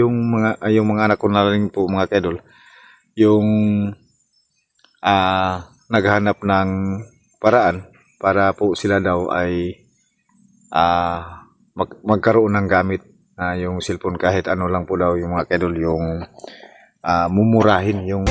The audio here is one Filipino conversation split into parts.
Yung mga anak ko na rin po mga kaidol, yung naghahanap ng paraan para po sila daw ay magkaroon ng gamit, yung cellphone kahit ano lang po daw yung mga kaidol, yung mumurahin yung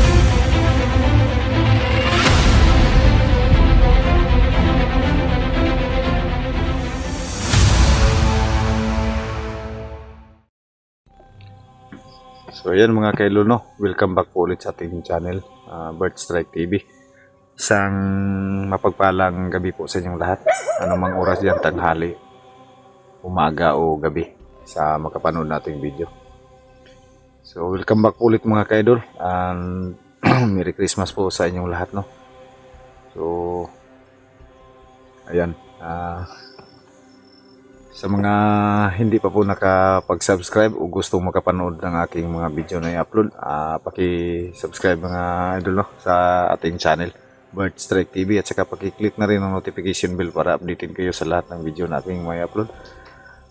So ayan mga kaidol, no, welcome back po ulit sa ating channel, Bird Strike TV. Isang mapagpalang gabi po sa inyong lahat, anumang oras yan, tanghali, umaga o gabi, sa makapanood nating video. So welcome back po ulit mga kaidol, and Merry Christmas po sa inyong lahat, no. So ayan, sa mga hindi pa po nakapag-subscribe o gustong makapanood ng aking mga video na i-upload, paki-subscribe mga idol, no, sa ating channel, Bird Strike TV, at saka paki-click na rin ang notification bell para updated kayo sa lahat ng video nating may upload.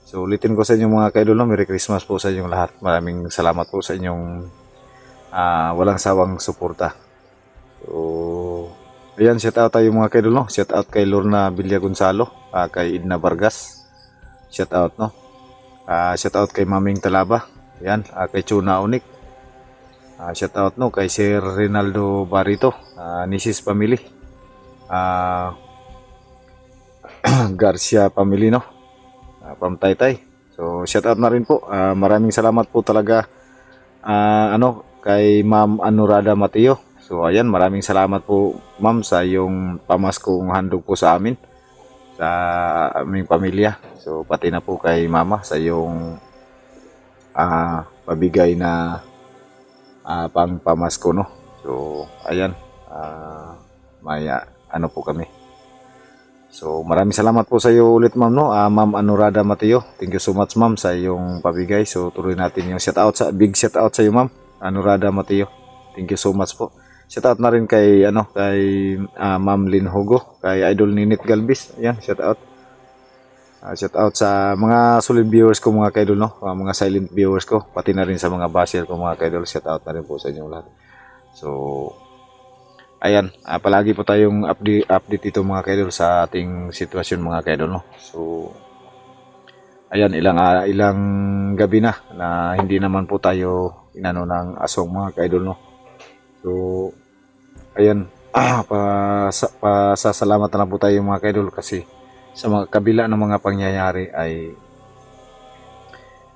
So ulitin ko sa inyo mga kaidol, no, Merry Christmas po sa inyong lahat. Maraming salamat po sa inyong walang sawang suporta. So ayan, shout out tayo mga kaidol, no. Shout out kay Lorna Villa Gonzalo, kay Edna Vargas, shout out, no. Shout out kay Maming Talaba, yan, kay Chuna Unik, shout out, no, kay Sir Rinaldo Barito, Nisis Family, Garcia Family, no, from Taytay. So shout out na rin po. Maraming salamat po talaga kay Ma'am Anurada Mateo. So ayan, maraming salamat po ma'am sa yung pamaskong handog po sa amin, sa aming pamilya. So pati na po kay mama sa yung pabigay na pang pamasko, no. So ayan, may ano po kami. So maraming salamat po sa iyo ulit ma'am, no, Ma'am Anurada Mateo. Thank you so much ma'am sa yung pabigay. So tuloy natin yung shout out, big shout out sa iyo ma'am Anurada Mateo. Thank you so much po. Shout out na rin kay Ma'am Lynn Hugo, kay Idol Ninit Galvis. Ayan, shout out. Shout out sa mga solid viewers ko mga kaidol, no, mga silent viewers ko, pati na rin sa mga basher ko mga kaidol. Shout out na rin po sa inyong lahat. So ayan, palagi po tayong update dito mga kaidol sa ating sitwasyon mga kaidol, no. So ayan, ilang gabi na hindi naman po tayo inano ng asong mga kaidol, no. So ayan, pasasalamat na lang po tayo mga kaidol, kasi sa mga kabila ng mga pangyayari ay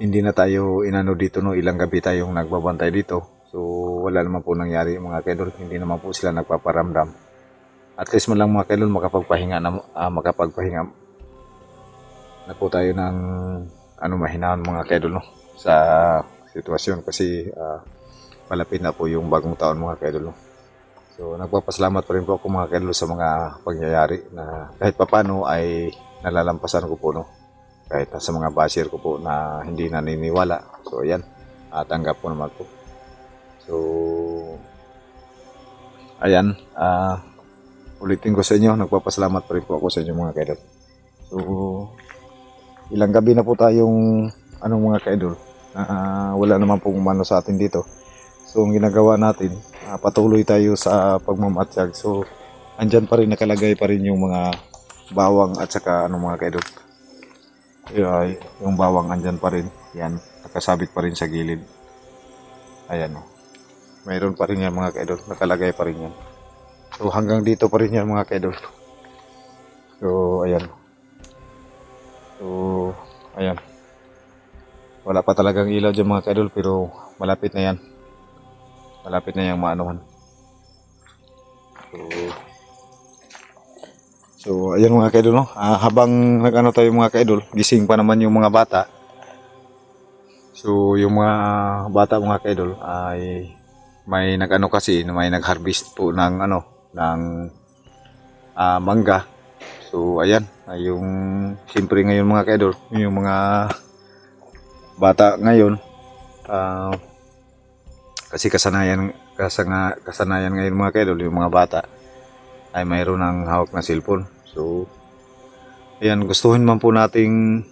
hindi na tayo inano dito, no. Ilang gabi tayong nagbabantay dito. So wala naman po nangyari mga kaidol, hindi naman po sila nagpaparamdam. At least man lang mga kaidol makapagpahinga na po tayo ng mahinahon mga kaidol, no, sa sitwasyon, kasi malapit na po yung bagong taon mga kaidol, no. So nagpapasalamat pa rin po ako mga kaidol sa mga pangyayari na kahit papano ay nalalampasan ko po, no, kahit sa mga basher ko po na hindi naniniwala. So ayan, tanggap po naman po. So ayan, ulitin ko sa inyo, nagpapasalamat pa rin po ako sa inyo mga kaidol. So ilang gabi na po tayong mga kaidol, wala naman pong umano sa atin dito. So ang ginagawa natin, patuloy tayo sa pagmamatsyag. So andyan pa rin, nakalagay pa rin yung mga bawang at saka mga kaidol. Yung bawang andyan pa rin, yan, nakasabit pa rin sa gilid. Ayan, mayroon pa rin yan mga kaidol, nakalagay pa rin yan. So hanggang dito pa rin yan mga kaidol. So ayan. So ayan, wala pa talagang ilaw dyan mga kaidol, pero malapit na yan. Malapit na yung maanuhan. So ayan mga kaidol, no. Habang tayo mga kaidol, gising pa naman yung mga bata. So yung mga bata mga kaidol ay may may nag-harvest po ng mangga. So ayan, yung siyempre ngayon mga kaidol, yung mga bata ngayon, kasi kasanayan ngayon mga kaidol, yung mga bata ay mayroon ng hawak na cellphone. So ayan, gustuhin man po nating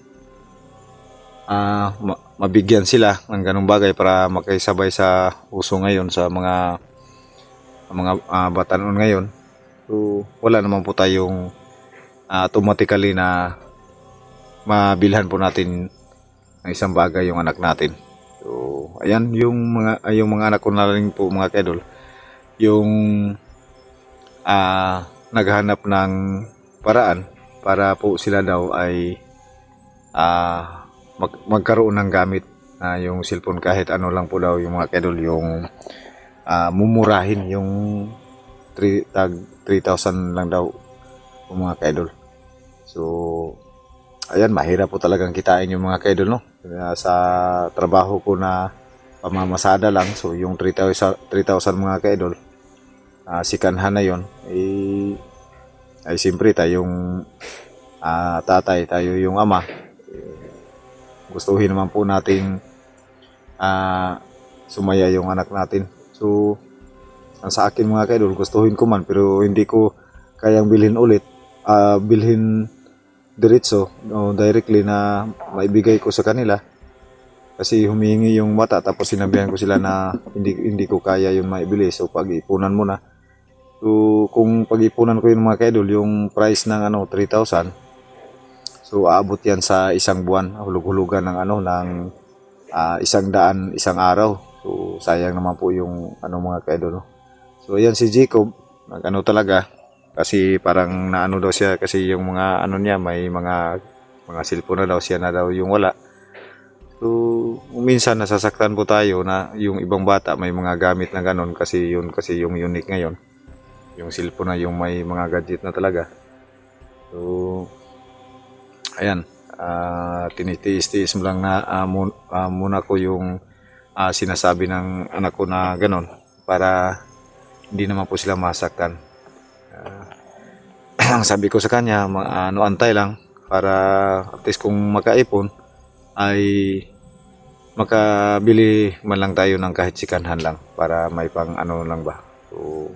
mabigyan sila ng ganung bagay para makaisabay sa uso ngayon sa mga batanon ngayon. So wala naman po tayong automatically na mabilhan po natin ng isang bagay yung anak natin. So ayan yung mga anak ko na rin po mga kaidol, yung naghanap ng paraan para po sila daw ay magkaroon ng gamit yung cellphone, kahit ano lang po daw yung mga kaidol, yung mumurahin yung 3,000 lang daw po mga kaidol. So ayan, mahirap po talagang kitain yung mga kaidol, no? Sa trabaho ko na pamamasada lang, so yung 3,000 mga kaidol, sikanhan na yon, ay siyempre tayong tatay, tayo yung ama, gustuhin naman po nating sumaya yung anak natin. So sa akin mga kaidol, gustuhin ko man pero hindi ko kayang bilhin ulit, bilhin diretso o directly na maibigay ko sa kanila, kasi humihingi yung bata tapos sinabihan ko sila na hindi ko kaya yun maibili, so pag-ipunan mo na. So kung pag-ipunan ko yung mga kaidol, yung price ng 3,000, so aabot yan sa isang buwan, hulug-hulugan ng ng 100 isang araw. So sayang naman po yung mga kaidol, no? So ayan si Jacob, talaga, kasi parang naano daw siya, kasi yung mga niya, may mga cellphone na daw, siya na daw yung wala. So minsan nasasaktan po tayo na yung ibang bata may mga gamit na ganon, kasi yung unique ngayon, yung cellphone na yung may mga gadget na talaga. So ayan, tinitiis-tiis mo lang na muna ko yung sinasabi ng anak ko na ganon, para hindi naman po sila masaktan. Ang sabi ko sa kanya, antay lang, para at least kung makaipon ay makabili man lang tayo ng kahit sikanhan lang, para may pang lang ba. So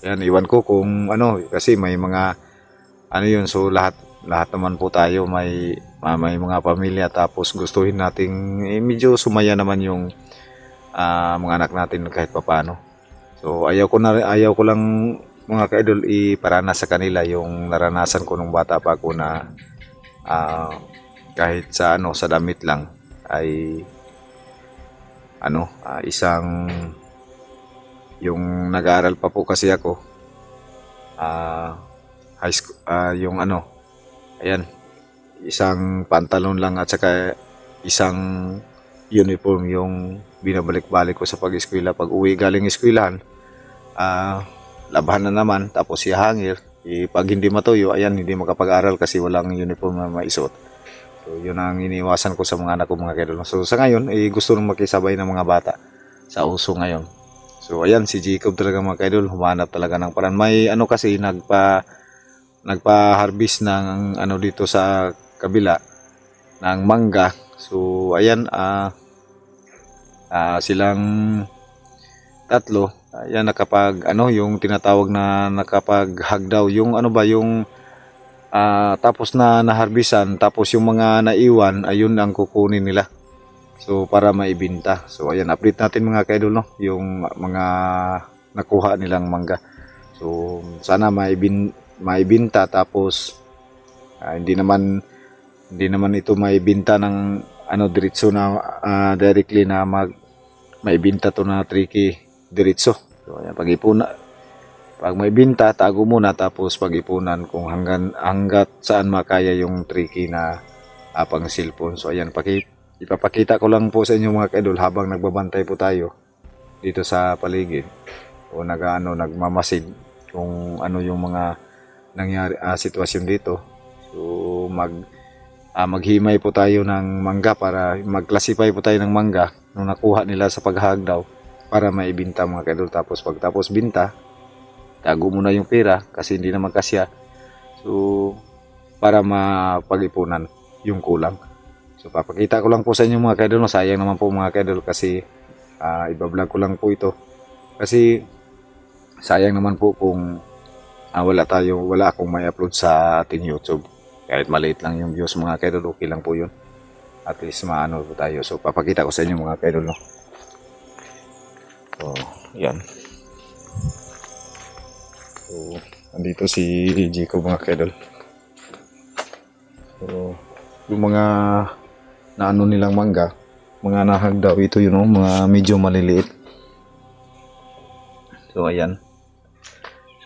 yan, iwan ko kung kasi may mga yun. So lahat naman po tayo may mga pamilya, tapos gustuhin nating medyo sumaya naman yung mga anak natin kahit papaano. So ayaw ko lang mga kaidol iparanas sa kanila yung naranasan ko nung bata pa ako, na kahit sa sa damit lang ay isang, yung nag-aaral pa po kasi ako, high school, yung ayan, isang pantalon lang at saka isang uniform yung binabalik-balik ko sa pag-eskwela. Pag uwi galing eskwelahan, labahan na naman, tapos ihangir. Pag hindi matuyo, ayan, hindi makapag-aral kasi walang uniform na maisuot. So yun ang iniwasan ko sa mga anak ko mga kaidol. So sa ngayon, gusto nang makisabay ng mga bata sa uso ngayon. So ayan, si Jacob talaga mga kaidol, humanap talaga ng paraan. May kasi nagpa-harvest ng dito sa kabila ng mangga. So ayan, silang tatlo, ayan, nakapag yung tinatawag na nakapaghagdaw, yung yung tapos na naharbisan, tapos yung mga naiwan, ayun ang kukunin nila, so para maibenta. So ayan, update natin mga kaidol, no, yung mga nakuha nilang mangga. So sana maibenta, tapos hindi naman ito maibenta ng diretso na directly na maibenta to na tricky diretso. So ayan, pag may binta, tago muna, tapos pag-ipunan kung hanggat saan makaya yung tricky na pang cellphone. So ayan, ipapakita ko lang po sa inyo mga kaidol habang nagbabantay po tayo dito sa paligid, o nagmamasid kung yung mga nangyari sitwasyon dito. So maghimay po tayo ng mangga, para mag-classify po tayo ng mangga nung nakuha nila sa paghagdaw, para maibenta mga kaidol. Tapos pagtapos binta, tago muna yung pera kasi hindi naman kasya. So para mapag-ipunan yung kulang. So papakita ko lang po sa inyo mga kaidol, sayang naman po mga kaidol, kasi iba-vlog ko lang po ito, kasi sayang naman po kung wala akong may upload sa ating YouTube. Kahit maliit lang yung views mga kaidol, okay lang po yun. at least maano po tayo. So papakita ko sa inyo mga kaidol, no. So yan. So andito si Jacob mga kaidol. So yung mga naano nilang mangga, mga nahag daw ito, yun, no? Mga medyo maliliit. So ayan.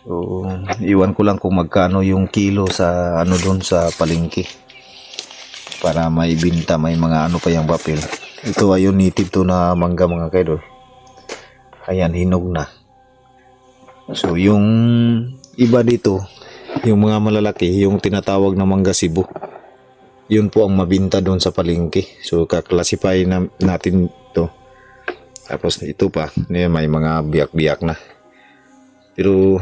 So iwan ko lang kung magkano yung kilo sa ano doon sa palengke para may binta, may mga ano pa yung papel. Ito ayun, native to na mangga mga kaidol. Ayan, hinog na. So yung iba dito, yung mga malalaki, yung tinatawag na mangga Cebu, yun po ang mabinta doon sa palengke. So kaklasify na natin to. Tapos ito pa, may mga biyak-biyak na. Pero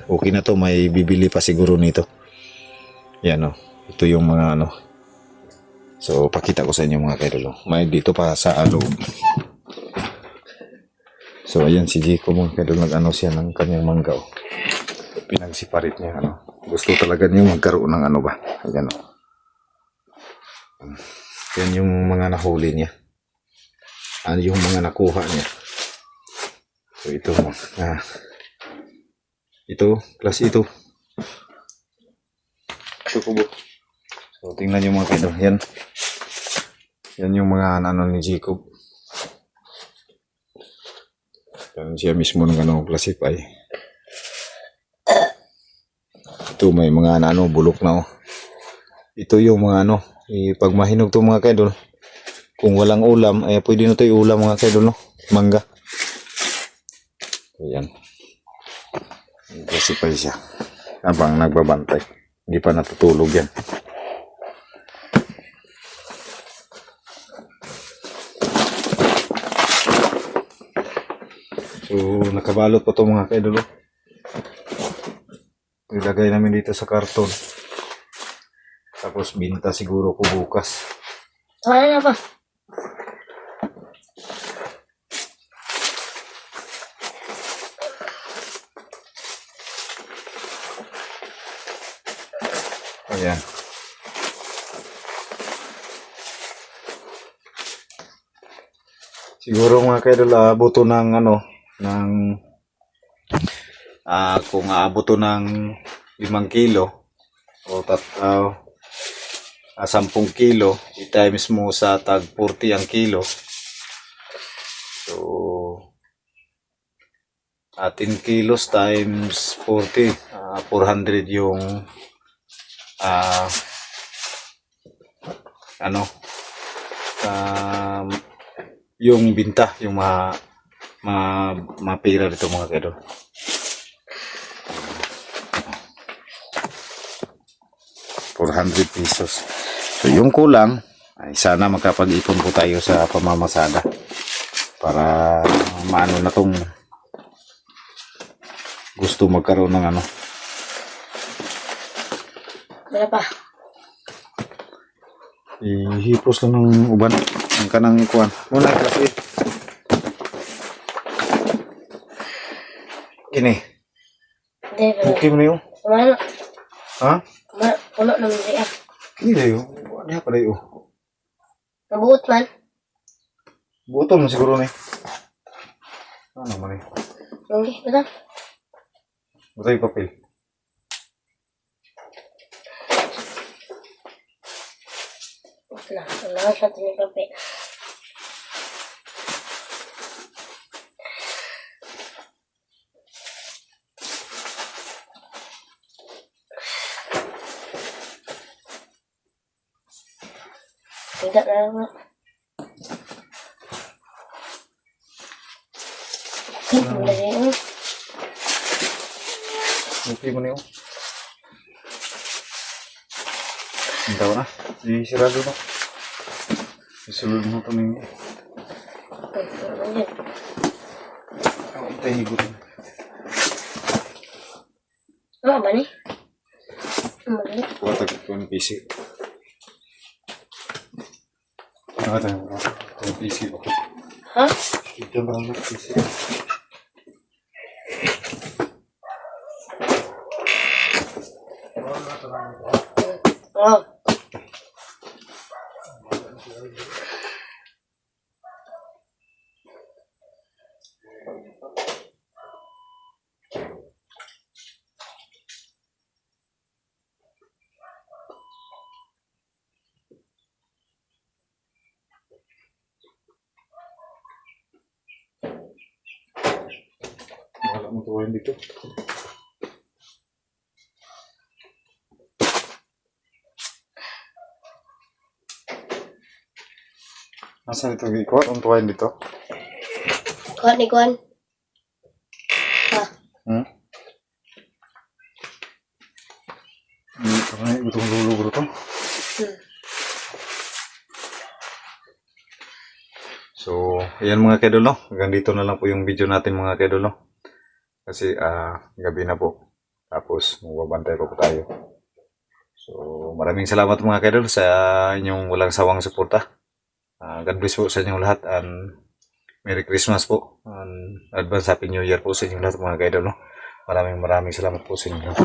okay na to, may bibili pa siguro nito. Yan, oh. Ito yung mga ano. So pakita ko sa inyo mga kaidol, oh. May dito pa sa loob. So ayan si Jico mga kaidol, nag-ano siya ng kanyang mangga, oh. Pinagsiparit niya, ano. Gusto talaga niya magkaroon ng ano ba. Ayan, oh. Yan yung mga nahuli niya. Ano yung mga nakuha niya. So ito mo. Ito, plus ito. Ito kubo. So tingnan nyo mga kaidol. Yan. Yan yung mga ano ni Jacob. Yan siya mismo ng ano, classify. Ito may mga ano, bulok na, oh. Ito yung mga ano, pag mahinog to mga kaidol, kung walang ulam, ay pwede na ito iulam mga kaidol, no? Mangga. Ayan. Classify siya. Habang nagbabantay. Hindi pa natutulog yan. So, nakabalot pa ito mga kaidol. Ilagay namin dito sa karton. Tapos binta siguro ko bukas. Ano na ba? Ayan. Siguro mga kaidol, abuto ng ano, ng kung aabuto ng 5 kilo o 10 kilo, i-times mo sa tag 40 ang kilo. So 10 kilos times 40, 400 yung ano, yung binta, yung mapira dito mga kaidol. ₱400. So yung kulang ay sana makapag-ipon po tayo sa pamamasada para maano na tong gusto magkaroon ng ano. Wala pa. Ihipos lang ng uban ang kanang kuan muna kasi ini Hindi, okay mo na yun, kumano. ha? Puno naman siya. Hindi na yun, ano pa na yun, Nabuot man. buto mo siguro na ano naman eh, Hindi, bata. buto yung papel. Wala siya tinikapi. Tidak na naman. Okay mo na yun. Ang tawa na. Isirado na. Isulod mo ito ng... Ito higot. Ano ba ni? Ano ba ni? Kuwatag ito ng PC. Nakatay mo na. Ito yung PC ko. Ha? Ito ba ang PC? Oh. Wala mo tuwain dito. Nasaan ito gikot? Ang tuwain dito? Kuhan ni kuhan. Ha? Hmm? Karena butuh dulu bro to. So, ayan mga kedol no. Hanggang dito na lang po yung video natin mga kedol no. Kasi gabi na po. Tapos magbabantay pa po tayo. So, maraming salamat mga kedol sa inyong walang sawang suporta. God bless po sa inyong lahat and Merry Christmas po. And advance Happy New Year po sa inyong lahat mga kedol no. Maraming salamat po sa inyo.